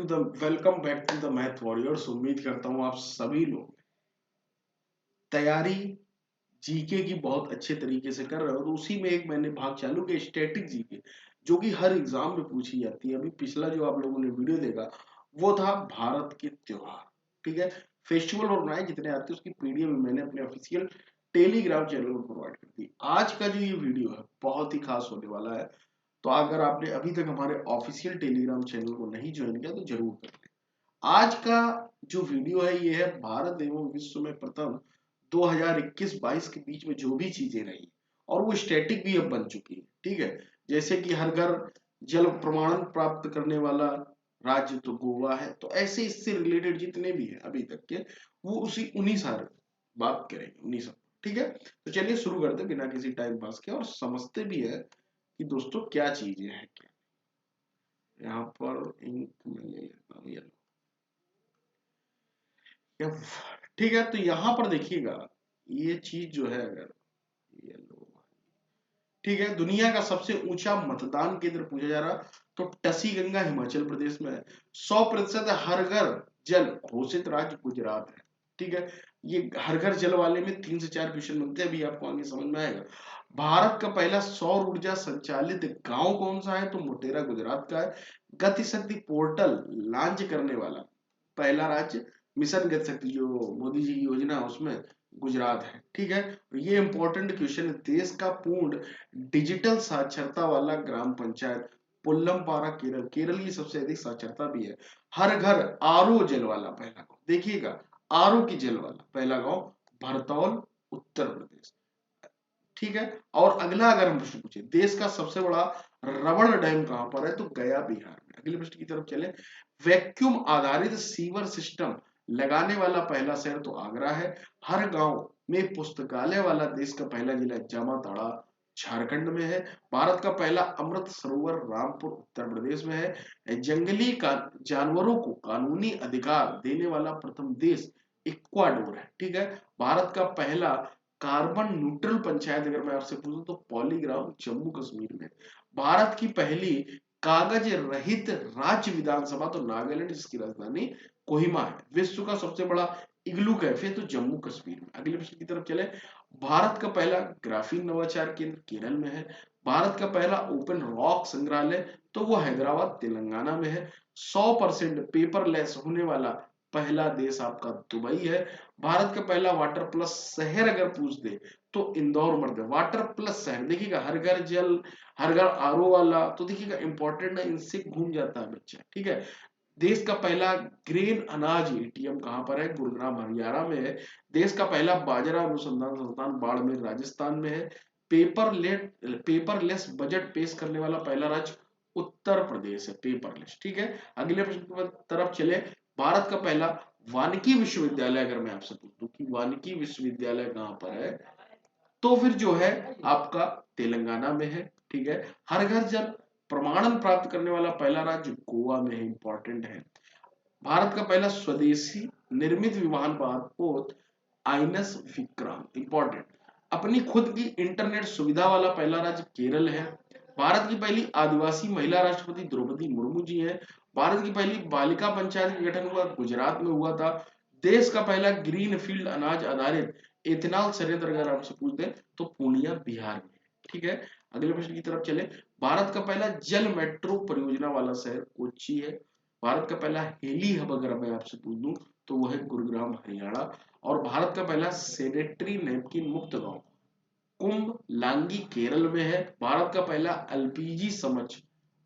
Welcome back to the math warriors. उम्मीद करता हूँ आप सभी लोग तैयारी जीके की बहुत अच्छे तरीके से कर रहे हो। और उसी में एक मैंने भाग चालू किया स्टैटिक जीके, जो कि हर एग्जाम में पूछी जाती है। अभी पिछला जो आप लोगों ने वीडियो देखा वो था भारत के त्योहार, ठीक है, फेस्टिवल और बनाए जितने आते हैं उसकी पीडीएफ मैंने अपने ऑफिशियल टेलीग्राम चैनल पर प्रोवाइड कर दी। आज का जो ये वीडियो है बहुत ही खास होने वाला है, तो अगर आपने अभी तक हमारे ऑफिशियल टेलीग्राम चैनल को नहीं ज्वाइन किया तो जरूर कर लें। आज का जो वीडियो है ये है भारत एवं विश्व में प्रथम 2021-22 के बीच में जो भी चीजें रही और वो स्टैटिक भी अब बन चुकी है, ठीक है। जैसे कि हर घर जल प्रमाणन प्राप्त करने वाला राज्य तो गोवा है, तो ऐसे इससे रिलेटेड जितने भी है अभी तक के वो उसी उन्हीं सारे बात करेंगे, उन्हीं सब, ठीक है। तो चलिए शुरू करते बिना किसी टाइम पास के और समझते भी है कि दोस्तों क्या चीजें हैं। क्या यहाँ पर इंक में ले लेता हूँ येलो, ठीक है। तो यहां पर देखिएगा ये चीज जो है, अगर येलो, ठीक है, दुनिया का सबसे ऊंचा मतदान केंद्र पूछा जा रहा तो टसी गंगा हिमाचल प्रदेश में है। 100% हर घर जल घोषित राज्य गुजरात है, ठीक है। ये हर घर जल वाले में 3 से 4 क्वेश्चन बनते हैं, अभी आपको आगे समझ में आएगा। भारत का पहला सौर ऊर्जा संचालित गांव कौन सा है तो मोटेरा गुजरात का है। गति शक्ति पोर्टल लॉन्च करने वाला पहला राज्य मिशन गति शक्ति जो मोदी जी की योजना है उसमें गुजरात है, ठीक है। ये इंपॉर्टेंट क्वेश्चन है। देश का पूर्ण डिजिटल साक्षरता वाला ग्राम पंचायत पुल्लमपारा केरल, केरल की सबसे अधिक साक्षरता भी है। हर घर आरओ जल वाला पहला गांव, देखिएगा आरओ की जल वाला पहला गांव भरतौल उत्तर प्रदेश, ठीक है। और अगला अगर हम प्रश्न पूछे देश का सबसे बड़ा रबड़ डैम कहां पर है तो गया बिहार में। अगले प्रश्न की तरफ चले, वैक्यूम आधारित सीवर सिस्टम लगाने वाला पहला शहर तो आगरा है। हर गांव में पुस्तकालय वाला देश का पहला जिला जामताड़ा झारखंड में है। भारत का पहला अमृत सरोवर रामपुर उत्तर प्रदेश में है। जंगली जानवरों को कानूनी अधिकार देने वाला प्रथम देश इक्वाडोर है, ठीक है। भारत का पहला कार्बन न्यूट्रल पंचायत अगर मैं आपसे पूछूं तो पॉलीग्राम जम्मू कश्मीर में। भारत की पहली कागज रहित राज्य विधानसभा तो नागालैंड जिसकी राजधानी कोहिमा है। विश्व का सबसे बड़ा इग्लू कैफे तो जम्मू कश्मीर में। अगले प्रश्न की तरफ चले, भारत का पहला ग्राफीन नवाचार केंद्र केरल में है। भारत का पहला ओपन रॉक संग्रहालय तो वो हैदराबाद तेलंगाना में है। 100% पेपरलेस होने वाला पहला देश आपका दुबई है। भारत का पहला वाटर प्लस शहर अगर पूछ दे तो इंदौर मध्य वाटर प्लस शहर। देखिएगा हर घर जल, हर घर आरओ वाला, तो देखिएगा इंपॉर्टेंट है, इनसे घूम जाता है बच्चा, ठीक है। देश का पहला ग्रेन अनाज एटीएम कहां पर है गुरुग्राम हरियाणा में है। देश का पहला बाजरा अनुसंधान संस्थान बाड़मेर राजस्थान में है। पेपरलेस बजट पेश करने वाला पहला राज्य उत्तर प्रदेश है, पेपरलेस, ठीक है। अगले प्रश्न की तरफ चले, भारत का पहला वानिकी विश्वविद्यालय अगर मैं आपसे पूछूं कि वानिकी विश्वविद्यालय कहां पर है तो फिर जो है आपका तेलंगाना में है, ठीक है। हर घर जल प्रमाणन प्राप्त करने वाला पहला राज्य गोवा में है, इंपॉर्टेंट है। भारत का पहला स्वदेशी निर्मित विमान पोत आईएनएस विक्रांत, इंपॉर्टेंट। अपनी खुद की इंटरनेट सुविधा वाला पहला राज्य केरल है। भारत की पहली आदिवासी महिला राष्ट्रपति द्रौपदी मुर्मू जी है। भारत की पहली बालिका पंचायत का गठन हुआ गुजरात में हुआ था। देश का पहला ग्रीन फील्ड अनाज आधारित एथेनॉल संयंत्र अगर आपसे पूछ दे तो पूर्णिया बिहार में, ठीक है। अगले प्रश्न की तरफ चले, भारत का पहला जल मेट्रो परियोजना वाला शहर कोच्चि है। भारत का पहला हेली हब अगर मैं आपसे पूछ दूं तो वो है गुरुग्राम हरियाणा। और भारत का पहला सैनिटरी नैपकिन मुक्त गांव कुंभ लांगी केरल में है। भारत का पहला एलपीजी समझ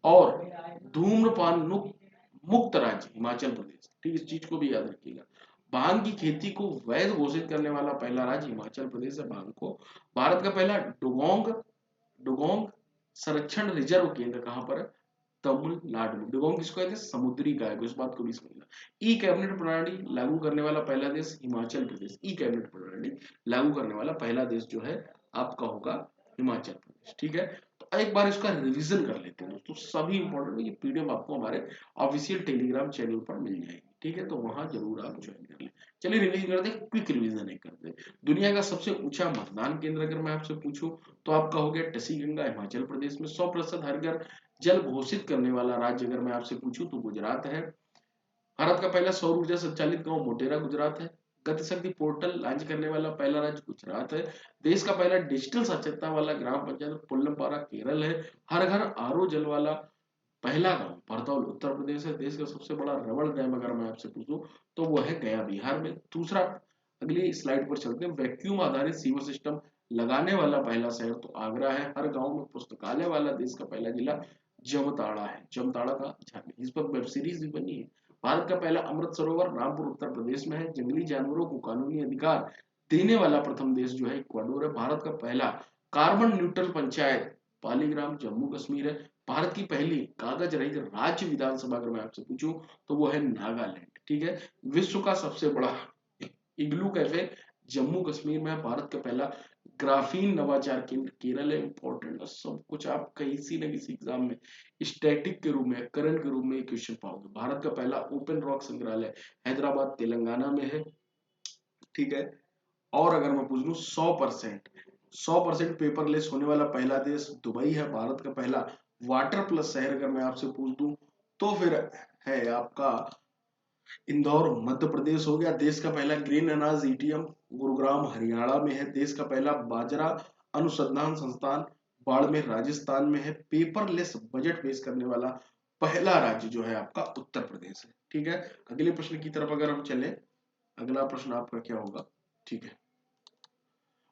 और धूम्रपान मुक्त राज्य हिमाचल प्रदेश, ठीक, इस चीज को भी याद रखिएगा। भांग की खेती को वैध घोषित करने वाला पहला राज्य हिमाचल प्रदेश है भांग को। भारत का पहला डुगोंग डुगोंग संरक्षण रिजर्व केंद्र कहां पर है तमिलनाडु में। डुगोंग किसको कहते हैं समुद्री गाय को, इस बात को भी समझना। ई कैबिनेट प्रणाली लागू करने वाला पहला देश हिमाचल प्रदेश। ई कैबिनेट प्रणाली लागू करने वाला पहला देश जो है आपका होगा हिमाचल प्रदेश, ठीक है। तो एक बार इसका रिवीजन कर लेते हैं दोस्तों, सभी इंपॉर्टेंट ये पीडीएफ आपको हमारे ऑफिशियल टेलीग्राम चैनल पर मिल जाएगी, ठीक है। तो वहां जरूर आप ज्वाइन कर लें। चलिए रिवीजन करते हैं, क्विक रिवीजन एक करते हैं। दुनिया का सबसे ऊंचा मतदान केंद्र अगर मैं आपसे पूछूं तो आपका हो गया टसी गंगा हिमाचल प्रदेश में। 100% हर घर जल घोषित करने वाला राज्य अगर मैं आपसे पूछूं तो गुजरात है। भारत का पहला सौर ऊर्जा संचालित गांव मोटेरा गुजरात है। गति शक्ति पोर्टल लॉन्च करने वाला पहला राज्य गुजरात है। देश का पहला डिजिटल साक्षरता वाला ग्राम पंचायत पुल्लमपारा केरल है। हर घर आरओ जल वाला पहला गांव परतौल उत्तर प्रदेश है। देश का सबसे बड़ा रबड़ डैम अगर मैं आपसे पूछूं तो वो है गया बिहार में। दूसरा, अगली स्लाइड पर चलते हैं। वैक्यूम आधारित सीवर सिस्टम लगाने वाला पहला शहर तो आगरा है। हर गांव में पुस्तकालय वाला देश का पहला जिला जमताड़ा है। जमताड़ा का झारखंड, इस पर वेब सीरीज भी बनी है। भारत का पहला अमृत सरोवर रामपुर उत्तर प्रदेश में है। जंगली जानवरों को कानूनी अधिकार देने वाला प्रथम देश जो है इक्वाडोर है। भारत का पहला कार्बन न्यूट्रल पंचायत पालीग्राम जम्मू कश्मीर है। भारत की पहली कागज रहित राज्य विधानसभा अगर मैं आपसे पूछूं तो वो है नागालैंड। ठीक है। विश्व का सबसे बड़ा इग्लू कैफे जम्मू कश्मीर में है। भारत का पहला ग्राफीन नवाचार केंद्र केरल है। इंपॉर्टेंट है सब कुछ, आप किसी न किसी एग्जाम में स्टैटिक के रूप में करंट के रूप में क्वेश्चन पाओगे। भारत का पहला ओपन रॉक संग्रहालय हैदराबाद तेलंगाना में है। ठीक है। और अगर मैं पूछ लूं 100% पेपरलेस होने वाला पहला देश दुबई है। भारत का पहला वाटर प्लस शहर अगर मैं आपसे पूछ दूं तो फिर है आपका इंदौर मध्य प्रदेश हो गया। देश का पहला ग्रीन अनाज एटीएम गुरुग्राम हरियाणा में है। देश का पहला बाजरा अनुसंधान संस्थान बाड़मेर राजस्थान में है। पेपरलेस बजट पेश करने वाला पहला राज्य जो है आपका उत्तर प्रदेश है। ठीक है। अगले प्रश्न की तरफ अगर हम चले, अगला प्रश्न आपका क्या होगा। ठीक है।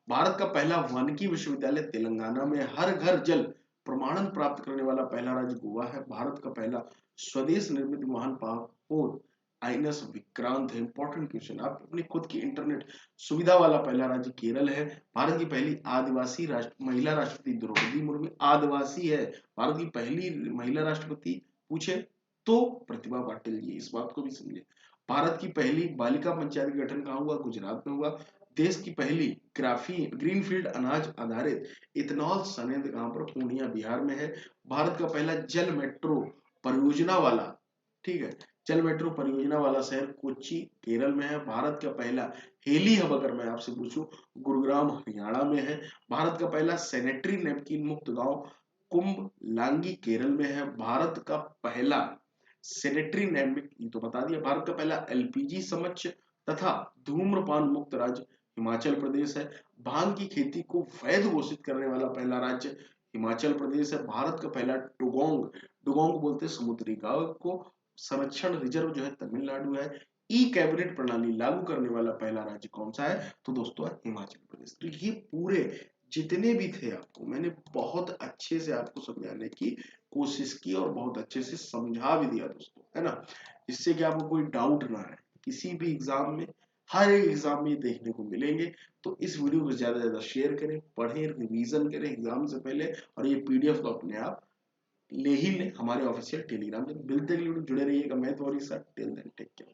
भारत का पहला वानिकी विश्वविद्यालय तेलंगाना में। हर घर जल प्रमाणन प्राप्त करने वाला पहला राज्य गोवा है। भारत का पहला स्वदेश निर्मित वाहन पापोर आईएनएस विक्रांत है। इंपॉर्टेंट क्वेश्चन, आप अपनी खुद की इंटरनेट सुविधा वाला पहला राज्य केरल है। भारत की पहली आदिवासी महिला राष्ट्रपति द्रौपदी मुर्मू आदिवासी है। भारत की पहली महिला राष्ट्रपति पूछे तो प्रतिभा पाटिल जी, इस बात को भी समझे। भारत की पहली बालिका पंचायत का गठन कहाँ हुआ, गुजरात में हुआ। देश की पहली ग्रीनफील्ड अनाज आधारित इथेनॉल संयंत्र कहां पर, पूर्णिया बिहार में है। भारत का पहला जल मेट्रो परियोजना वाला, ठीक है, जल मेट्रो परियोजना वाला शहर कोच्चि केरल में है। भारत का पहला हेली हब अगर मैं आपसे पूछूं गुरुग्राम हरियाणा में है। भारत का पहला सैनिटरी नैपकिन मुक्त गांव कुंभ लांगी केरल में है। भारत का पहला सैनिटरी नैपकिन तो बता दिया। भारत का पहला एलपीजी समक्ष तथा धूम्रपान मुक्त राज्य हिमाचल प्रदेश है। भांग की खेती को वैध घोषित करने वाला पहला राज्य हिमाचल प्रदेश है। भारत का पहला डुगोंग, डुगोंग बोलते हैं समुद्री गांव को, संरक्षण रिजर्व जो है तमिलनाडु है। ई कैबिनेट प्रणाली लागू करने वाला पहला राज्य कौन सा है, तो दोस्तों है हिमाचल प्रदेश। तो ये पूरे जितने भी थे आपको मैंने बहुत अच्छे से आपको समझाने की कोशिश की और बहुत अच्छे से समझा भी दिया दोस्तों, है ना, जिससे कि आपको कोई डाउट ना आए किसी भी एग्जाम में। हर एक एग्जाम में देखने को मिलेंगे। तो इस वीडियो को ज्यादा से ज्यादा शेयर करें, पढ़ें, रिवीजन करें एग्जाम से पहले, और ये पीडीएफ को अपने आप ले ही लें हमारे ऑफिशियल टेलीग्राम पे। मिलते जुड़े रहिएगा मैं तो, और टिल देन टेक केयर।